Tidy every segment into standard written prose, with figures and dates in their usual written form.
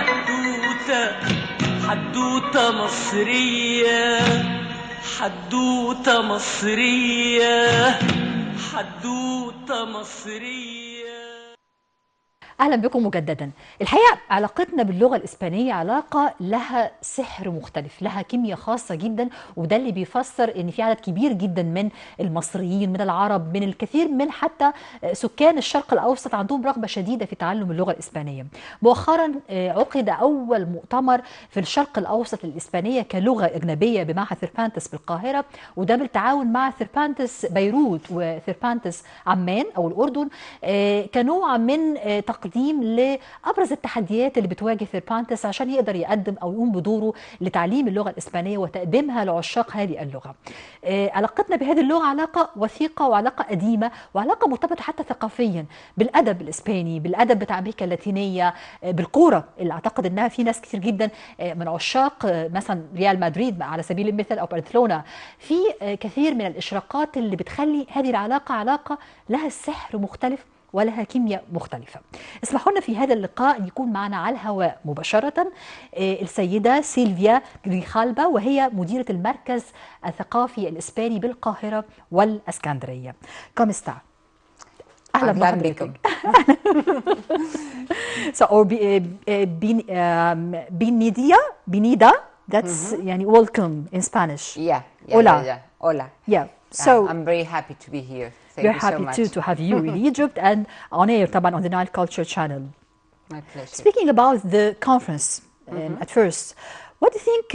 حدوتة حدوتة مصرية حدوتة مصرية حدوتة مصرية. أهلا بكم مجددا. الحقيقة علاقتنا باللغة الإسبانية علاقة لها سحر مختلف، لها كيمياء خاصة جدا، وده اللي بيفسر إن في عدد كبير جدا من المصريين، من العرب، من الكثير من حتى سكان الشرق الأوسط عندهم رغبة شديدة في تعلم اللغة الإسبانية. مؤخرا عقد أول مؤتمر في الشرق الأوسط للإسبانية كلغة أجنبية بمعهد ثيربانتس بالقاهرة، وده بالتعاون مع ثيربانتس بيروت وثيربانتس عمان أو الأردن، كنوع من تقديم لأبرز التحديات اللي بتواجه ثيربانتس عشان يقدر يقدم أو يقوم بدوره لتعليم اللغة الإسبانية وتقديمها لعشاق هذه اللغة. علاقتنا بهذه اللغة علاقة وثيقة وعلاقة قديمة وعلاقة مرتبطة حتى ثقافيا بالأدب الإسباني، بالأدب بتاع أمريكا اللاتينية، بالكورة اللي أعتقد أنها في ناس كتير جدا من عشاق مثلا ريال مدريد على سبيل المثال أو برشلونة. في كثير من الإشراقات اللي بتخلي هذه العلاقة علاقة لها سحر مختلف ولها كيمياء مختلفة. اسمحوا لنا في هذا اللقاء أن يكون معنا على الهواء مباشرة السيدة سيلڤيا جريخالبا، وهي مديرة المركز الثقافي الإسباني بالقاهرة والإسكندرية. كم استا؟ أهلا بكم. So, or Benida, that's يعني welcome in Spanish. Yeah. Hola. Hola. Yeah. So I'm very happy to be here. We're happy to have you in Egypt and on air طبعا on the Nile Culture Channel. My pleasure. Speaking about the conference at first, what do you think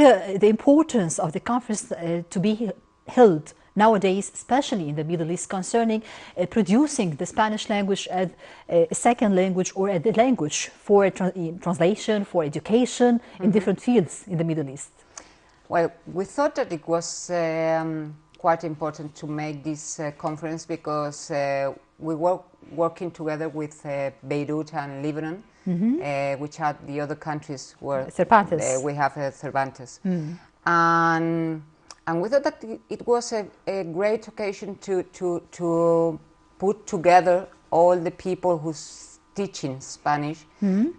the importance of the conference to be held nowadays, especially in the Middle East, concerning producing the Spanish language as a second language or as a language for translation, for education in different fields in the Middle East? Well, we thought that it was quite important to make this conference because we were working together with Beirut and Lebanon, which are the other countries where we have Cervantes. And we thought that it was a great occasion to put together all the people who's teaching Spanish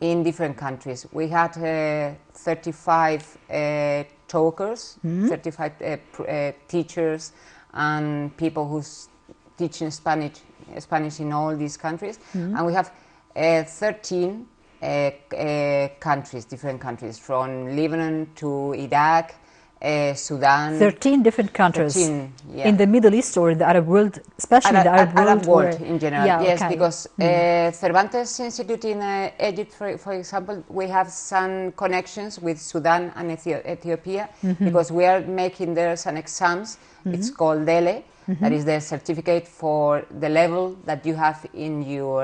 in different countries. We had 35 talkers, 35 teachers and people who's teaching Spanish in all these countries. And we have 13 countries, different countries, from Lebanon to Iraq, Sudan. 13 different countries 13, yeah. In the Middle East or in the Arab world, especially the Arab world in general. Yeah, yes, okay. Because Cervantes Institute in Egypt, for example, we have some connections with Sudan and Ethiopia because we are making there some exams. It's called DELE. That is the certificate for the level that you have in your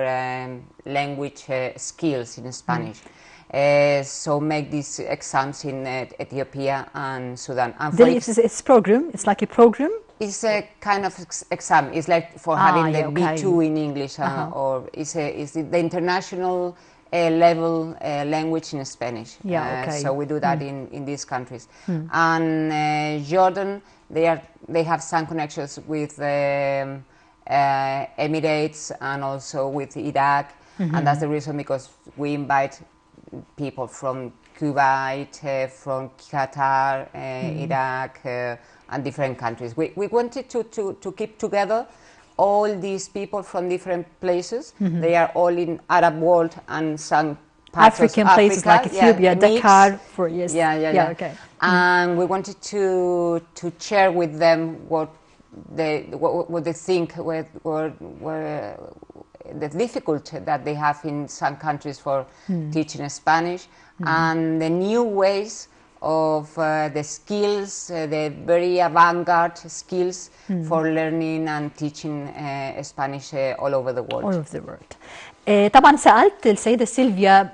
language skills in Spanish. So make these exams in Ethiopia and Sudan. And it's program. It's like a program. It's a kind of exam. It's like for having the B2 in English, or it's the international level language in Spanish. So we do that in these countries. And Jordan, they have some connections with Emirates and also with Iraq, and that's the reason because we invite people from Kuwait, from Qatar, Iraq, and different countries. We wanted to keep together all these people from different places. They are all in Arab world and some parts African of places Africa, like Ethiopia, Dakar, for yes. Yeah. Okay. And we wanted to share with them what they think were the difficulty that they have in some countries for teaching Spanish, and the new ways of the skills, the very avant-garde skills for learning and teaching Spanish all over the world. All over the world. طبعا سألت السيدة سيلڤيا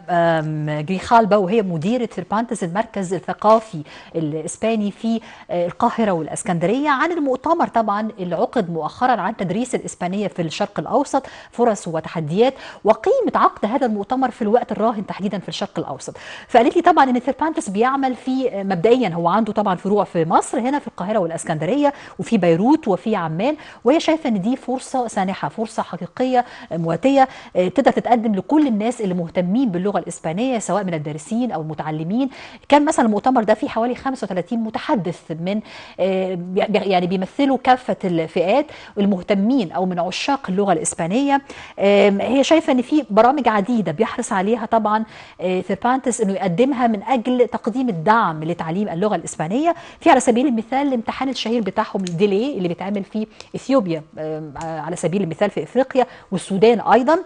جريخالبا وهي مديرة ثيربانتس المركز الثقافي الإسباني في القاهرة والإسكندرية عن المؤتمر طبعا اللي عقد مؤخرا عن تدريس الإسبانية في الشرق الأوسط، فرص وتحديات، وقيمة عقد هذا المؤتمر في الوقت الراهن تحديدا في الشرق الأوسط. فقالت لي طبعا إن ثيربانتس بيعمل في مبدئيا هو عنده طبعا فروع في مصر هنا في القاهرة والإسكندرية وفي بيروت وفي عمان، وهي شايفة إن دي فرصة سانحة، فرصة حقيقية مواتية تقدر تتقدم لكل الناس اللي مهتمين باللغه الاسبانيه سواء من الدارسين او المتعلمين. كان مثلا المؤتمر ده فيه حوالي 35 متحدث من يعني بيمثلوا كافه الفئات المهتمين او من عشاق اللغه الاسبانيه. هي شايفه ان في برامج عديده بيحرص عليها طبعا ثيربانتس انه يقدمها من اجل تقديم الدعم لتعليم اللغه الاسبانيه. في على سبيل المثال الامتحان الشهير بتاعهم الديلي اللي بيتعمل في اثيوبيا على سبيل المثال في افريقيا والسودان ايضا.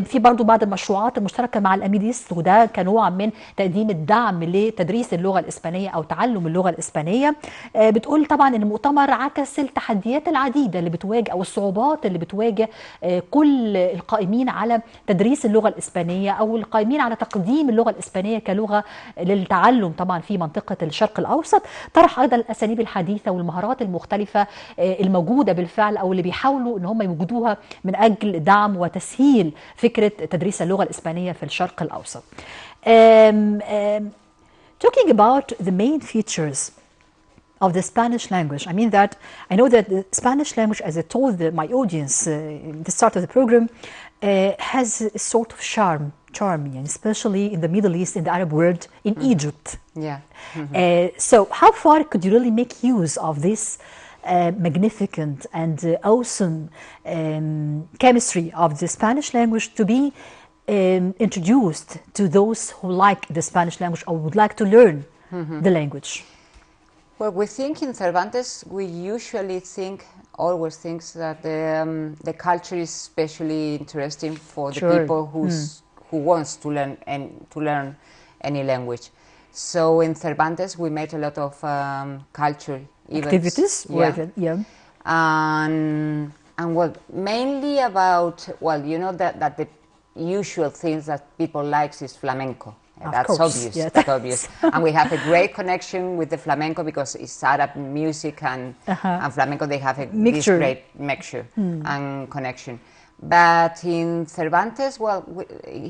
في برضو بعض المشروعات المشتركه مع الاميديس وده كنوع من تقديم الدعم لتدريس اللغه الاسبانيه او تعلم اللغه الاسبانيه. بتقول طبعا ان المؤتمر عكس التحديات العديده اللي بتواجه او الصعوبات اللي بتواجه كل القائمين على تدريس اللغه الاسبانيه او القائمين على تقديم اللغه الاسبانيه كلغه للتعلم طبعا في منطقه الشرق الاوسط. طرح ايضا الاساليب الحديثه والمهارات المختلفه الموجوده بالفعل او اللي بيحاولوا ان هم يوجدوها من اجل دعم وتسهيل فكره تدريس اللغه الاسبانيه في الشرق الاوسط. Talking about the main features of the Spanish language, I mean that I know that the Spanish language, as I told my audience in the start of the program, has a sort of charm, especially in the Middle East, in the Arab world, in Egypt. Yeah. So how far could you really make use of this magnificent and awesome chemistry of the Spanish language to be introduced to those who like the Spanish language or would like to learn the language? Well, we think in Cervantes, we usually always think that the culture is especially interesting for the people who wants to learn any language. So in Cervantes, we made a lot of culture activities. And well, mainly about that the usual things that people like is flamenco. That's obvious. Yeah. That's obvious. And we have a great connection with the flamenco because it's Arab music and flamenco. They have this great mixture and connection. But in Cervantes, well,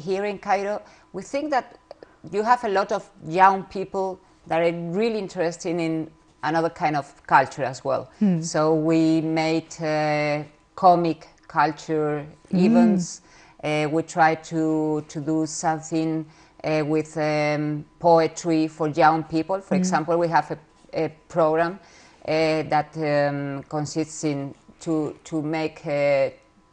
here in Cairo, we think that you have a lot of young people that are really interested in another kind of culture as well. So we made comic culture events. We try to do something with poetry for young people. For example, we have a program that consists in to make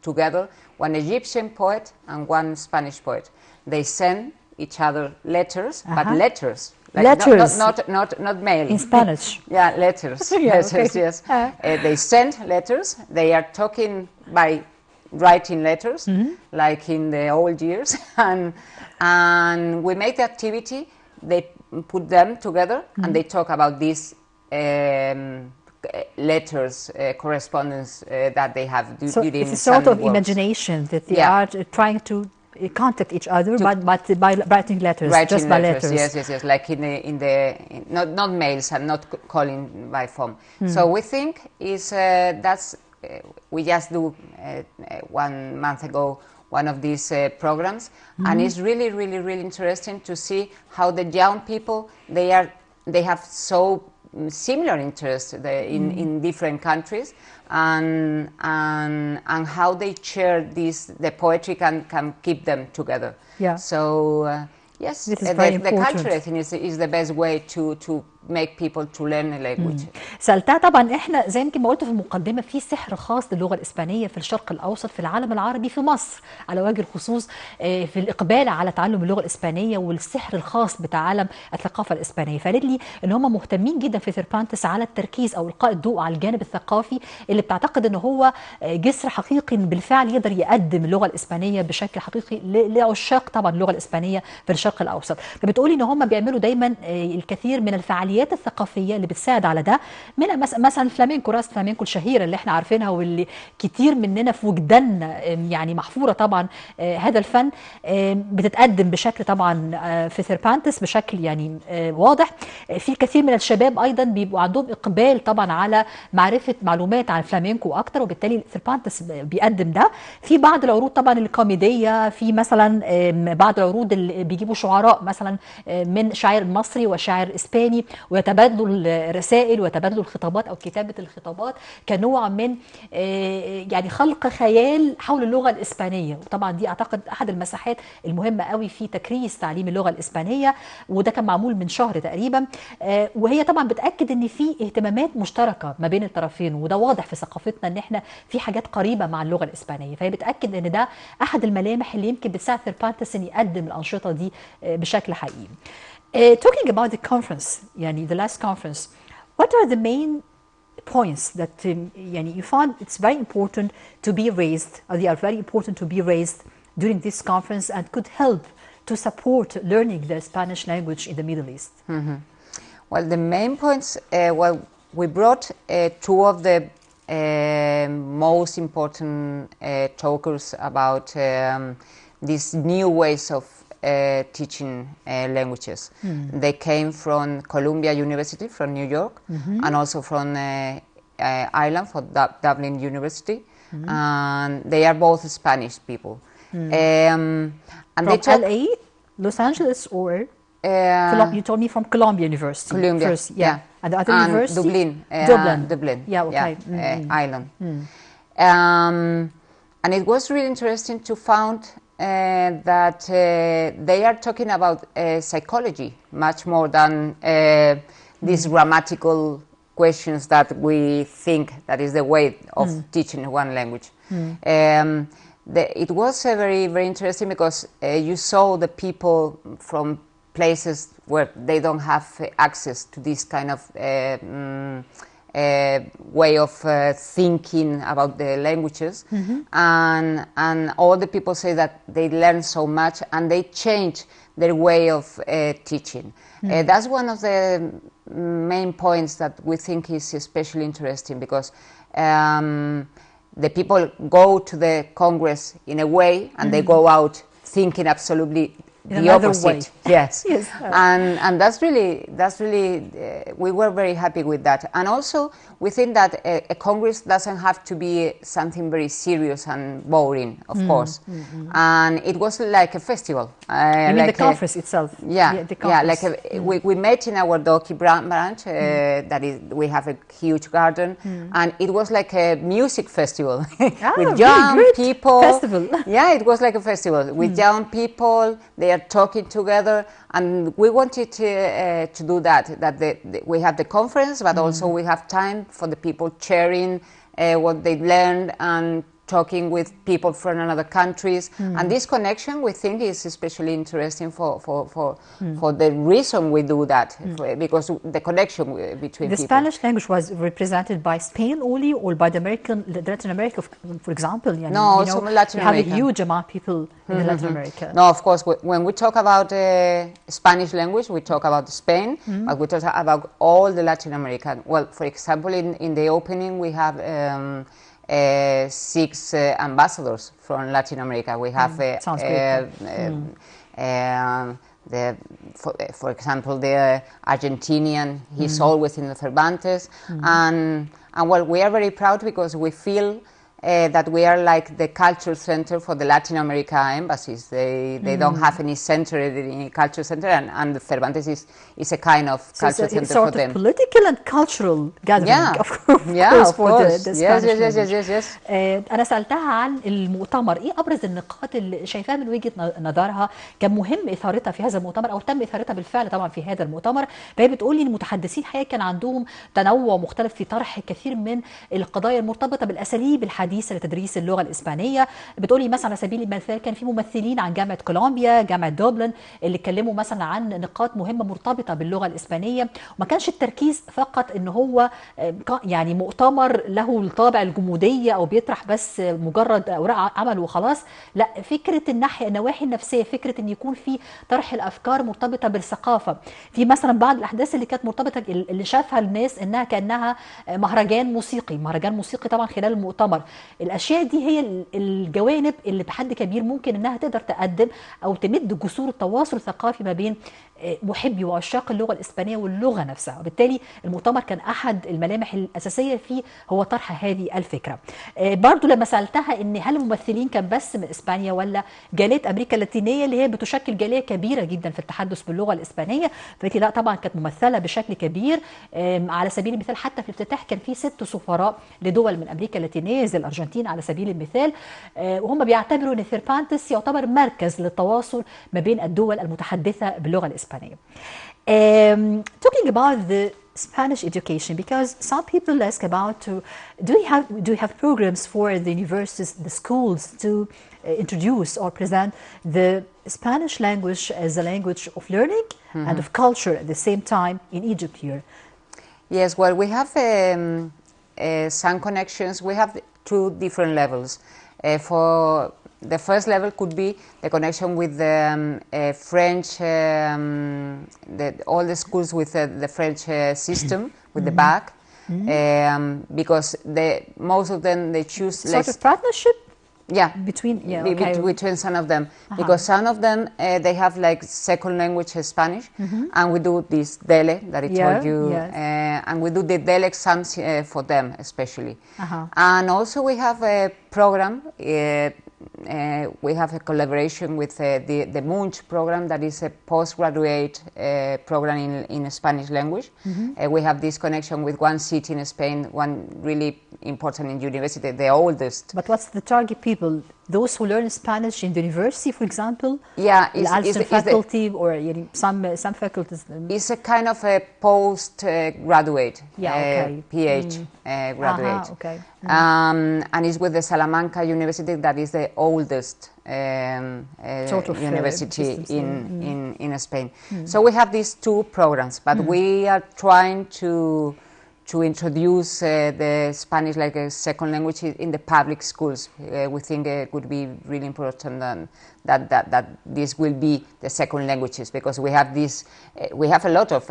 together one Egyptian poet and one Spanish poet. They send each other letters, but letters. Like letters. Not mail. In Spanish. Yeah, letters. Yes. They send letters. They are talking by writing letters, like in the old years, and we make the activity. They put them together and they talk about these letters, correspondence that they have during. It's a sort of imagination that they are trying to contact each other, but by writing letters, just by letters. Yes. Like not mails and not calling by phone. So we think that's. We just do 1 month ago one of these programs, and it's really interesting to see how the young people they have so similar interests in different countries, and how they share the poetry can keep them together. Yeah. So yes, the culture I think is the best way to make people to learn a language. سألتها طبعا احنا زي يمكن ما قلت في المقدمه في سحر خاص للغه الاسبانيه في الشرق الاوسط في العالم العربي في مصر على وجه الخصوص في الاقبال على تعلم اللغه الاسبانيه والسحر الخاص بتعلم الثقافه الاسبانيه. فقالت لي ان هم مهتمين جدا في ثيربانتس على التركيز او القاء الضوء على الجانب الثقافي اللي بتعتقد ان هو جسر حقيقي بالفعل يقدر يقدم اللغه الاسبانيه بشكل حقيقي لعشاق طبعا اللغه الاسبانيه في الشرق الاوسط. فبتقولي ان هم بيعملوا دايما الكثير من الفعاليات الثقافيه اللي بتساعد على ده، منها مثلا فلامينكو، راس فلامينكو الشهيره اللي احنا عارفينها واللي كتير مننا في وجداننا يعني محفوره طبعا. هذا الفن بتتقدم بشكل طبعا في ثيربانتس بشكل يعني واضح. في كثير من الشباب ايضا بيبقوا عندهم اقبال طبعا على معرفه معلومات عن فلامينكو اكتر، وبالتالي ثيربانتس بيقدم ده. في بعض العروض طبعا الكوميديه، في مثلا بعض العروض اللي بيجيبوا شعراء مثلا من شاعر مصري وشاعر اسباني ويتبادلوا الرسائل ويتبادلوا يبادلوا الخطابات او كتابه الخطابات كنوع من يعني خلق خيال حول اللغه الاسبانيه. وطبعا دي اعتقد احد المساحات المهمه قوي في تكريس تعليم اللغه الاسبانيه، وده كان معمول من شهر تقريبا. وهي طبعا بتاكد ان في اهتمامات مشتركه ما بين الطرفين، وده واضح في ثقافتنا ان احنا في حاجات قريبه مع اللغه الاسبانيه. فهي بتاكد ان ده احد الملامح اللي يمكن بتساعد ثيربانتس ان يقدم الانشطه دي بشكل حقيقي. Talking about the conference, يعني the last conference, what are the main points that يعني you find it's very important to be raised, or they are very important to be raised during this conference and could help to support learning the Spanish language in the Middle East? Well, the main points, well, we brought two of the most important talkers about these new ways of teaching languages. They came from Columbia University, from New York, and also from Ireland, from Dublin University, and they are both Spanish people. And From they talk, LA, Los Angeles, or you told me from Columbia University. Columbia, first, yeah. And the other and university? Dublin, Dublin. Yeah, okay. Ireland. And it was really interesting to find that they are talking about psychology much more than these grammatical questions that we think that is the way of teaching one language. It was very, very interesting because you saw the people from places where they don't have access to this kind of way of thinking about the languages, and all the people say that they learn so much and they change their way of teaching. That's one of the main points that we think is especially interesting, because the people go to the Congress in a way and they go out thinking absolutely the opposite. Yes. Yes. And that's really we were very happy with that. And also we think that a Congress doesn't have to be something very serious and boring, of course. And it was like a festival. You mean the conference itself? Yeah, the conference. like we met in our Doki branch. That is, we have a huge garden, and it was like a music festival with young people. Festival. Yeah, it was like a festival with young people. They are talking together, and we wanted to do that. We have the conference, but also we have time for the people sharing what they learned and talking with people from other countries. And this connection we think is especially interesting for the reason we do that, because the connection between the people. Spanish language was represented by Spain only, or by the Latin America, for example? No, also Latin you have America. a huge amount of people in Latin America. No, of course, when we talk about Spanish language, we talk about Spain, but we talk about all the Latin America. Well, for example, in the opening we have 6 ambassadors from Latin America. We have Sounds great. For example, the Argentinian, he's always in the Cervantes, and well, we are very proud because we feel that we are like the culture center for the Latin America embassies. They don't have any center, any culture center, and the Cervantes is a kind of culture center for them. It's a political and cultural gathering, of course. Yes. أنا سألتها عن المؤتمر، إيه أبرز النقاط اللي شايفاها من وجهة نظرها كان مهم إثارتها في هذا المؤتمر، أو تم إثارتها بالفعل طبعا في هذا المؤتمر. فهي بتقول لي المتحدثين حقيقة كان عندهم تنوع مختلف في طرح كثير من القضايا المرتبطة بالأساليب الحديثة لتدريس اللغة الإسبانية. بتقولي مثلا على سبيل المثال كان في ممثلين عن جامعة كولومبيا، جامعة دوبلن، اللي اتكلموا مثلا عن نقاط مهمة مرتبطة باللغة الإسبانية. وما كانش التركيز فقط ان هو يعني مؤتمر له الطابع الجمودية او بيطرح بس مجرد اوراق عمل وخلاص، لا، فكرة النواحي النفسية، فكرة ان يكون في طرح الافكار مرتبطة بالثقافة. في مثلا بعض الاحداث اللي كانت مرتبطة اللي شافها الناس انها كأنها مهرجان موسيقي طبعا خلال المؤتمر. الاشياء دي هي الجوانب اللي بحد كبير ممكن انها تقدر تقدم او تمد جسور التواصل الثقافي ما بين محبي وعشاق اللغة الإسبانية واللغة نفسها، وبالتالي المؤتمر كان أحد الملامح الأساسية فيه هو طرح هذه الفكرة. برضو لما سألتها إن هل الممثلين كان بس من إسبانيا ولا جالية أمريكا اللاتينية اللي هي بتشكل جالية كبيرة جدا في التحدث باللغة الإسبانية، فقالت لي لا طبعا كانت ممثلة بشكل كبير. على سبيل المثال حتى في الافتتاح كان في 6 سفراء لدول من أمريكا اللاتينية زي الأرجنتين على سبيل المثال، وهم بيعتبروا أن سيرفانتس يعتبر مركز للتواصل ما بين الدول المتحدثة باللغة الإسبانية. Talking about the Spanish education, because some people ask about do you have programs for the universities, the schools to introduce or present the Spanish language as a language of learning and of culture at the same time in Egypt here? Yes, well, we have some connections. We have 2 different levels. For the first level could be the connection with the French, all the schools with the French system, with the back, because most of them, they choose... Sort of partnership? Yeah, between between some of them, because some of them they have like second language Spanish, and we do this DELE that I told you, and we do the DELE exams for them especially, and also we have a program. We have a collaboration with the Munch program, that is a postgraduate program in Spanish language. We have this connection with one city in Spain, one really important university, the oldest. But what's the target people? Those who learn Spanish in the university, for example? Yeah, it's faculty or some faculties. It's a kind of a postgraduate, PH graduate. Okay. And it's with the Salamanca University, that is the oldest sort of university in Spain. So we have these 2 programs, but we are trying to introduce the Spanish like a second language in the public schools. We think it would be really important that this will be the second languages, because we have this, we have a lot of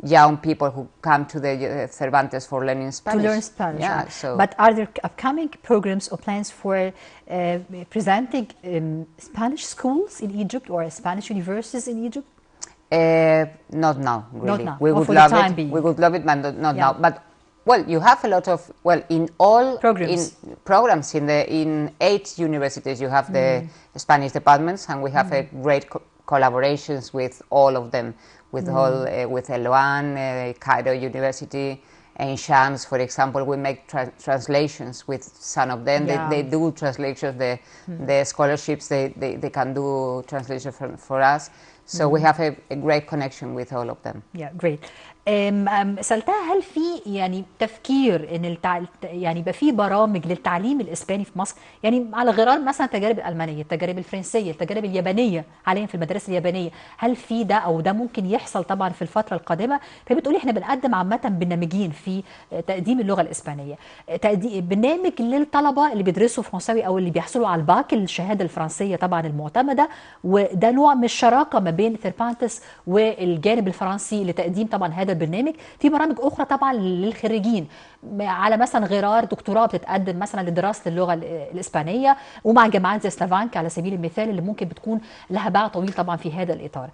young people who come to the Cervantes for learning Spanish. To learn Spanish. Yeah, so. But are there upcoming programs or plans for presenting Spanish schools in Egypt or Spanish universities in Egypt? Not now, really. Not now. We would love it. We would love it, but not now. But well, you have a lot of in all programs in 8 universities. You have the Spanish departments, and we have a great collaborations with all of them, with with Eloan, Cairo University, and Shams, for example. We make translations with some of them. They do translations. The scholarships they can do translation for us. So we have a great connection with all of them. Yeah, great. سألتها هل في يعني تفكير ان يعني يبقى في برامج للتعليم الاسباني في مصر، يعني على غرار مثلا التجارب الالمانيه، التجارب الفرنسيه، التجارب اليابانيه حاليا في المدارس اليابانيه، هل في ده او ده ممكن يحصل طبعا في الفتره القادمه؟ فبتقولي احنا بنقدم عامه برنامجين في تقديم اللغه الاسبانيه، برنامج للطلبه اللي بيدرسوا فرنساوي او اللي بيحصلوا على الباك، الشهاده الفرنسيه طبعا المعتمده، وده نوع من الشراكه ما بين سيرفانتس والجانب الفرنسي لتقديم طبعا هذا البرنامج. في برامج اخرى طبعا للخريجين على مثلا غرار دكتوراه بتتقدم مثلا لدراسه اللغه الاسبانيه، ومع جامعات زي سلافانكا على سبيل المثال اللي ممكن بتكون لها باع طويل طبعا في هذا الاطار.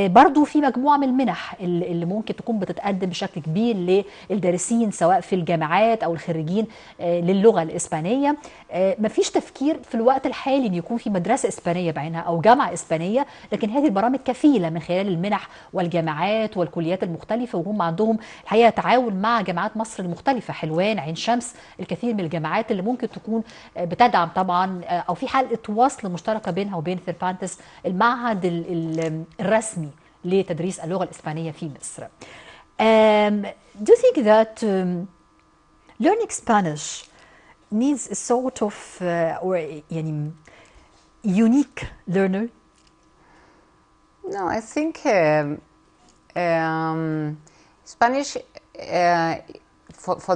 برضو في مجموعه من المنح اللي ممكن تكون بتتقدم بشكل كبير للدارسين سواء في الجامعات او الخريجين للغه الاسبانيه. مفيش تفكير في الوقت الحالي ان يكون في مدرسه اسبانيه بعينها او جامعه اسبانيه، لكن هذه البرامج كفيله من خلال المنح والجامعات والكليات المختلفه، وهم عندهم الحقيقه تعاون مع جامعات مصر المختلفه، حلوان، عين شمس، الكثير من الجامعات اللي ممكن تكون بتدعم طبعا او في حلقه وصل مشتركه بينها وبين سيرفانتس المعهد الرسمي لتدريس اللغه الاسبانيه في مصر. Do you think that learning Spanish needs a sort of or يعني unique learner? No, I think Spanish for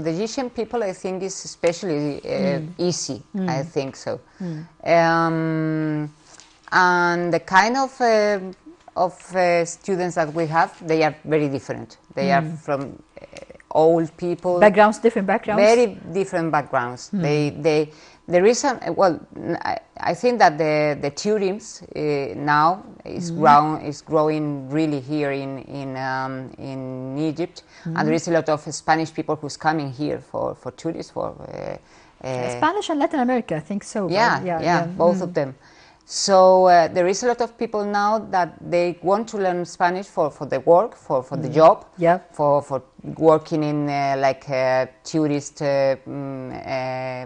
the Egyptian people, I think is especially easy. I think so, and the kind of students that we have, they are very different. They are from old people, different backgrounds, very different backgrounds. The reason, well, I think that the tourism now is growing really here in Egypt, and there is a lot of Spanish people who's coming here for tourists, for Spanish and Latin America, I think so. Yeah, right? yeah, both of them. So there is a lot of people now that they want to learn Spanish for the work, for the job, for working in like a tourist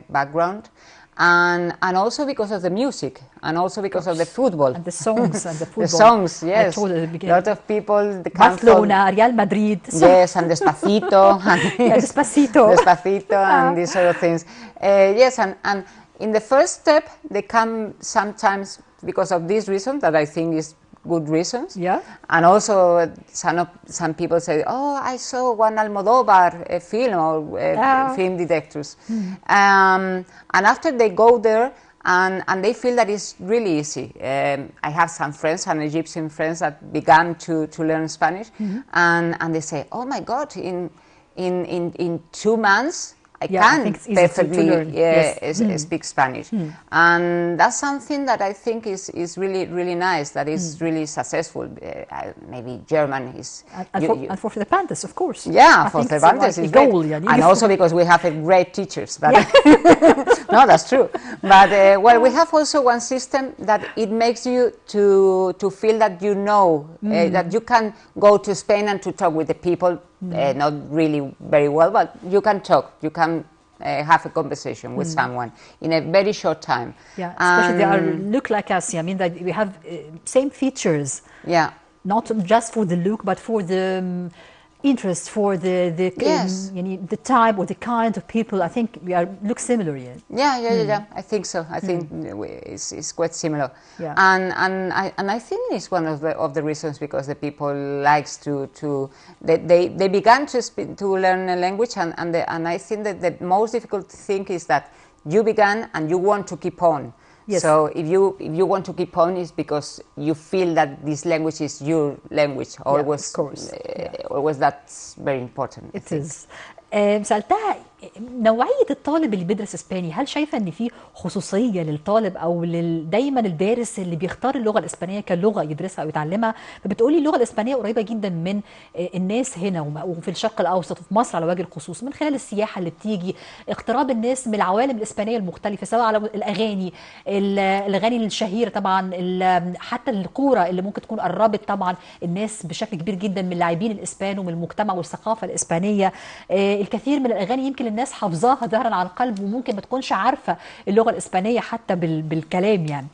background, and also because of the music, and also because of the football. And the songs and the football. The songs, yes. I told at the beginning. A lot of people. Barcelona, Real Madrid. Yes, and Despacito. Despacito. Despacito and these sort of things. Yes, and in the first step, they come sometimes because of these reasons that I think is good reasons. Yeah. And also some people say, oh, I saw one Almodóvar film or film directors. And after they go there and they feel that it's really easy. I have some friends, some Egyptian friends that began to learn Spanish, and they say, oh my God, in 2 months, I can perfectly speak Spanish. And that's something that I think is really, really nice, that is really successful. Maybe German is... And for Cervantes, of course. Yeah, for Cervantes is great. And also because we have great teachers. But no, that's true. But well, we have also one system that it makes you to feel that you know, that you can go to Spain and to talk with the people. Not really very well, but you can talk. You can have a conversation with someone in a very short time. Yeah, especially they look like us. I mean, that we have same features. Yeah, not just for the look, but for the interest, for the type or the kind of people. I think we look similar. Yeah. I think so. I think it's quite similar. Yeah. And I think it's one of the reasons because the people likes they began to learn a language, and I think that the most difficult thing is that you began and you want to keep on. Yes. So if you want to keep on, it's because you feel that this language is your language. Always, of course. Always that's very important. It is. سألتها نوعية الطالب اللي بيدرس اسباني، هل شايفة ان في خصوصية للطالب او دايما الدارس اللي بيختار اللغة الاسبانية كلغة يدرسها او يتعلمها؟ فبتقولي اللغة الاسبانية قريبة جدا من الناس هنا وفي الشرق الاوسط وفي مصر على وجه الخصوص، من خلال السياحة اللي بتيجي، اقتراب الناس من العوالم الاسبانية المختلفة، سواء على الاغاني الشهيرة طبعا، حتى الكورة اللي ممكن تكون قربت طبعا الناس بشكل كبير جدا من اللاعبين الاسبان ومن المجتمع والثقافة الاسبانية. الكثير من الاغاني يمكن الناس حافظاها ظهرا على القلب وممكن ما تكونش عارفه اللغه الاسبانيه حتى بالكلام يعني.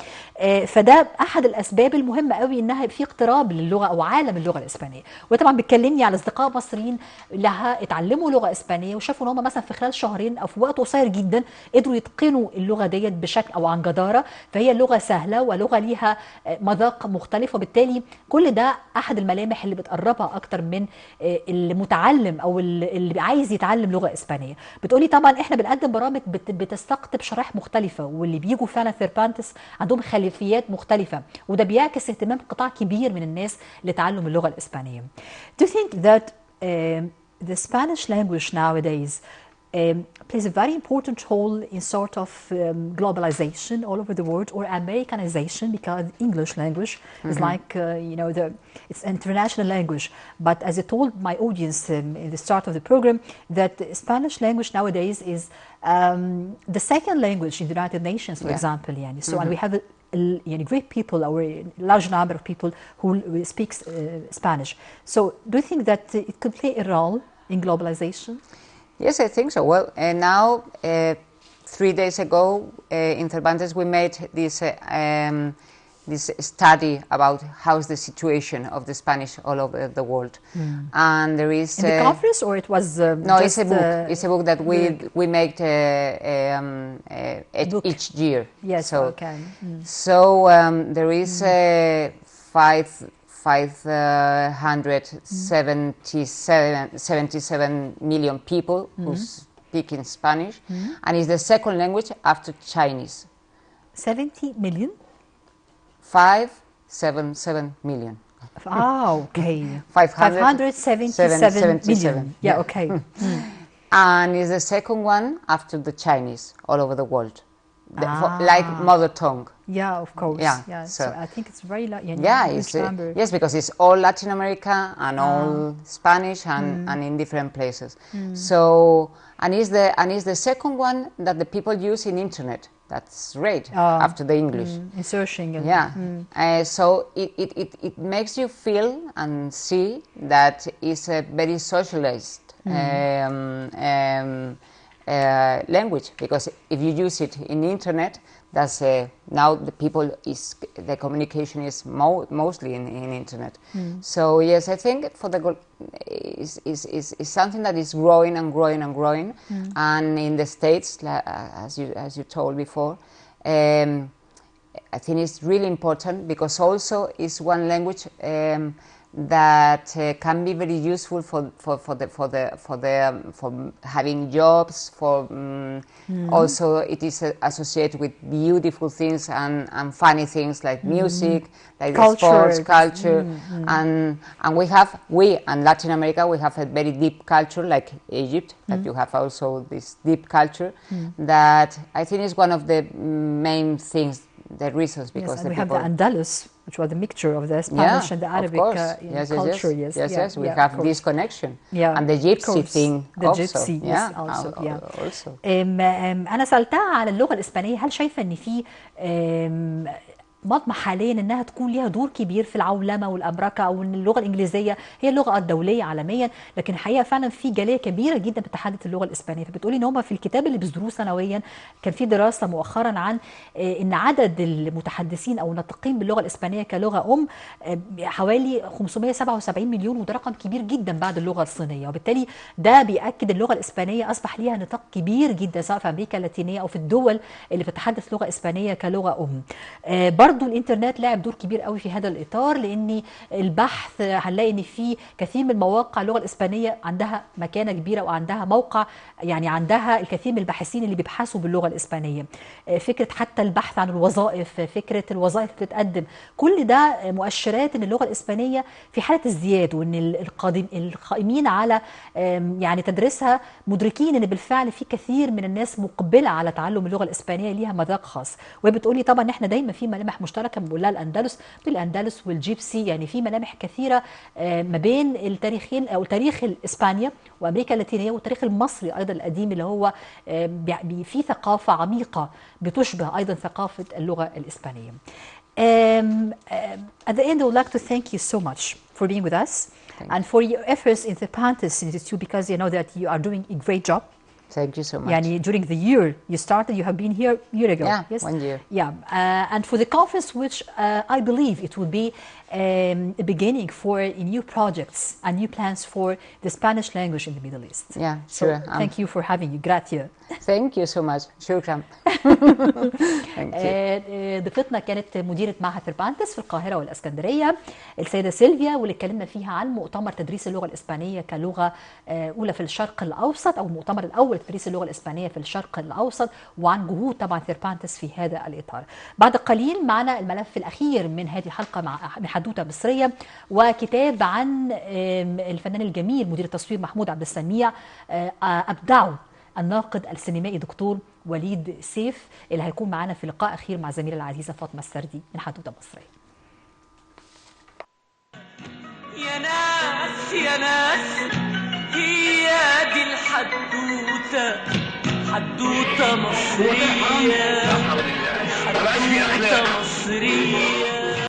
فده احد الاسباب المهمه قوي انها في اقتراب للغه او عالم اللغه الاسبانيه. وطبعا بتكلمني على اصدقاء مصريين لها اتعلموا لغه اسبانيه وشافوا ان هم مثلا في خلال شهرين او في وقت قصير جدا قدروا يتقنوا اللغه ديت بشكل او عن جداره، فهي لغه سهله ولغه ليها مذاق مختلف، وبالتالي كل ده احد الملامح اللي بتقربها اكتر من المتعلم او اللي عايز يتعلم لغه اسبانيه. بتقولي طبعا احنا بنقدم برامج بتستقطب شرائح مختلفه، واللي بيجوا فعلا ثيربانتس عندهم خلفيات مختلفه، وده بيعكس اهتمام قطاع كبير من الناس لتعلم اللغه الاسبانيه. Do you think that the Spanish language nowadays plays a very important role in sort of globalization all over the world, or Americanization, because English language is like it's an international language. But as I told my audience in the start of the program, that Spanish language nowadays is the second language in the United Nations, for example. So and we have great people, or a large number of people who speak Spanish. So do you think that it could play a role in globalization? Yes, I think so. Well, now 3 days ago in Cervantes we made this study about how's the situation of the Spanish all over the world, and there is in the conference, or it was no, it's a book. It's a book that we make each year. Yes, so, okay. So there is 577 million people who speak in Spanish, and it's the second language after Chinese. 70 million? 577 million. Okay. 577 million. Yeah, okay. And it's the second one after the Chinese all over the world. like mother tongue. Yeah, of course. Yeah, So I think it's very yes, because it's all Latin America and all Spanish and in different places. So and is the second one that the people use in internet. That's great after the English. In searching. So it makes you feel and see that it's a very socialized language, because if you use it in the internet, that's now the communication is mostly in internet. So yes, I think for the is something that is growing and growing and growing, and in the States, as you told before, I think it's really important, because also it's one language that can be very useful for having jobs. Also, it is associated with beautiful things and funny things like music, like sports, culture, and we and Latin America, we have a very deep culture like Egypt, that you have also this deep culture that I think is one of the main things. The reasons, because we have the Andalus, which was the mixture of the Spanish and the Arabic culture. Yes, we have this connection. And the gypsy thing the also. Gypsy also. أنا سألتها على اللغة الإسبانية، هل شايفة إن في مطمح حاليا انها تكون ليها دور كبير في العولمه والابركه، او ان اللغه الانجليزيه هي اللغه الدوليه عالميا، لكن الحقيقه فعلا في جاليه كبيره جدا بتتحدث اللغه الاسبانيه. فبتقولي ان هم في الكتاب اللي بيصدروه سنويا كان في دراسه مؤخرا عن ان عدد المتحدثين او الناطقين باللغه الاسبانيه كلغه حوالي 577 مليون، وده رقم كبير جدا بعد اللغه الصينيه، وبالتالي ده بياكد اللغه الاسبانيه اصبح ليها نطاق كبير جدا سواء في امريكا اللاتينيه او في الدول اللي بتتحدث لغه اسبانيه كلغه برضو الانترنت لعب دور كبير قوي في هذا الاطار، لان البحث هنلاقي ان في كثير من مواقع اللغه الاسبانيه عندها مكانه كبيره، وعندها موقع يعني عندها الكثير من الباحثين اللي بيبحثوا باللغه الاسبانيه. فكره حتى البحث عن الوظائف، فكره الوظائف اللي بتتقدم، كل ده مؤشرات ان اللغه الاسبانيه في حاله ازدياد، وان القائمين على يعني تدريسها مدركين ان بالفعل في كثير من الناس مقبله على تعلم اللغه الاسبانيه ليها مذاق خاص. وهي بتقولي طبعا احنا دايما في ملامح مشتركه بنقول لها بالاندلس والجيبسي، يعني في ملامح كثيره ما بين التاريخين او تاريخ اسبانيا وامريكا اللاتينيه والتاريخ المصري ايضا القديم، اللي هو في ثقافه عميقه بتشبه ايضا ثقافه اللغه الاسبانيه. At the end, I would like to thank you so much for being with us and for your efforts in the Panthers Institute, because you know that you are doing a great job. Thank you so much. Yani during the year you started, you have been here a year ago. Yeah, yes? 1 year. Yeah, and for the conference, which I believe it will be a beginning for new projects and new plans for the Spanish language in the Middle East. Yeah, sure. So thank you for having you. Gracias. Thank you so much. شكرا. ضيفتنا كانت مديرة معهد سيرفانتس في القاهرة والإسكندرية السيدة سيلڤيا، واللي اتكلمنا فيها عن مؤتمر تدريس اللغة الإسبانية كلغة أولى في الشرق الأوسط، أو المؤتمر الأول تدريس اللغة الإسبانية في الشرق الأوسط، وعن جهود طبعا سيرفانتس في هذا الإطار. بعد قليل معنا الملف الأخير من هذه الحلقة من حدوتة مصرية، وكتاب عن الفنان الجميل مدير التصوير محمود عبد السميع أبدعه الناقد السينمائي دكتور وليد سيف، اللي هيكون معنا في لقاء أخير مع زميلة العزيزة فاطمة السردي من حدوتة مصرية. يا ناس يا ناس، هي دي الحدوتة، حدوتة مصرية، حدوتة مصرية.